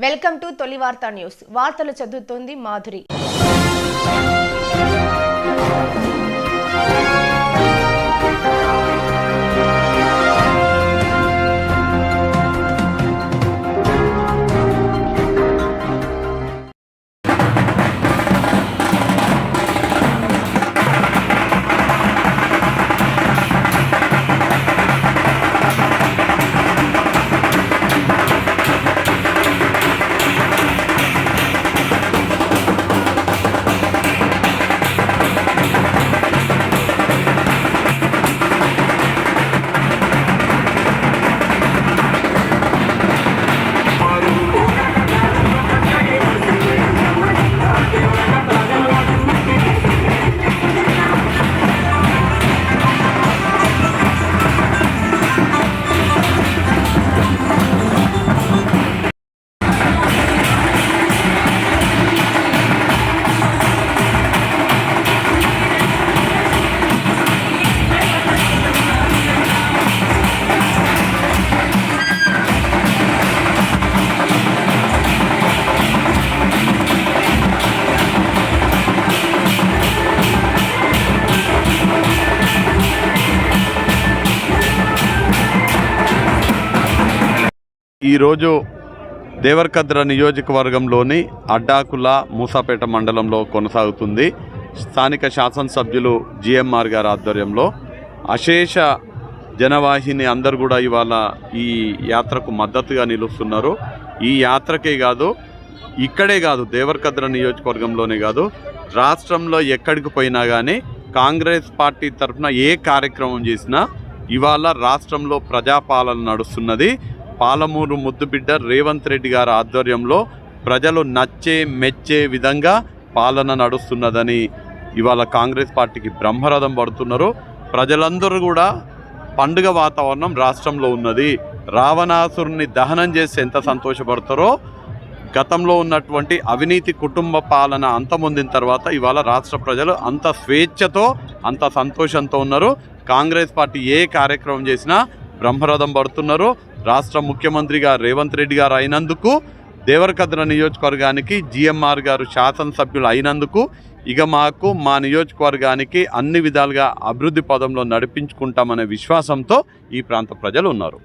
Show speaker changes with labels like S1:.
S1: Welcome to తొలి వార్తా news. వార్తలు చదువుతోంది మాధురి.
S2: ఈరోజు దేవరకద్ర నియోజకవర్గంలోని అడ్డాకుల మూసాపేట మండలంలో కొనసాగుతుంది. స్థానిక శాసనసభ్యులు జిఎంఆర్ గారి ఆధ్వర్యంలో అశేష జనవాహిని అందరు కూడా ఇవాళ ఈ యాత్రకు మద్దతుగా నిలుస్తున్నారు. ఈ యాత్రకే కాదు, ఇక్కడే కాదు, దేవరకద్ర నియోజకవర్గంలోనే కాదు, రాష్ట్రంలో ఎక్కడికి పోయినా కానీ కాంగ్రెస్ పార్టీ తరఫున ఏ కార్యక్రమం చేసినా ఇవాళ రాష్ట్రంలో ప్రజాపాలన నడుస్తున్నది. పాలమూరు ముద్దుబిడ్డ రేవంత్ రెడ్డి గారి ఆధ్వర్యంలో ప్రజలు నచ్చే మెచ్చే విధంగా పాలన నడుస్తున్నదని ఇవాళ కాంగ్రెస్ పార్టీకి బ్రహ్మరథం పడుతున్నారు. ప్రజలందరూ కూడా పండుగ వాతావరణం రాష్ట్రంలో ఉన్నది. రావణాసురుని దహనం చేసి ఎంత సంతోషపడతారో, గతంలో ఉన్నటువంటి అవినీతి కుటుంబ పాలన అంతమొందిన తర్వాత ఇవాళ రాష్ట్ర ప్రజలు అంత స్వేచ్ఛతో అంత సంతోషంతో ఉన్నారు. కాంగ్రెస్ పార్టీ ఏ కార్యక్రమం చేసినా బ్రహ్మరథం పడుతున్నారు. రాష్ట్ర ముఖ్యమంత్రిగా రేవంత్ రెడ్డి గారు అయినందుకు, దేవరకద్ర నియోజకవర్గానికి జిఎంఆర్ గారు శాసనసభ్యులు అయినందుకు ఇక మాకు మా నియోజకవర్గానికి అన్ని విధాలుగా అభివృద్ధి పదంలో నడిపించుకుంటామనే విశ్వాసంతో ఈ ప్రాంత ప్రజలు ఉన్నారు.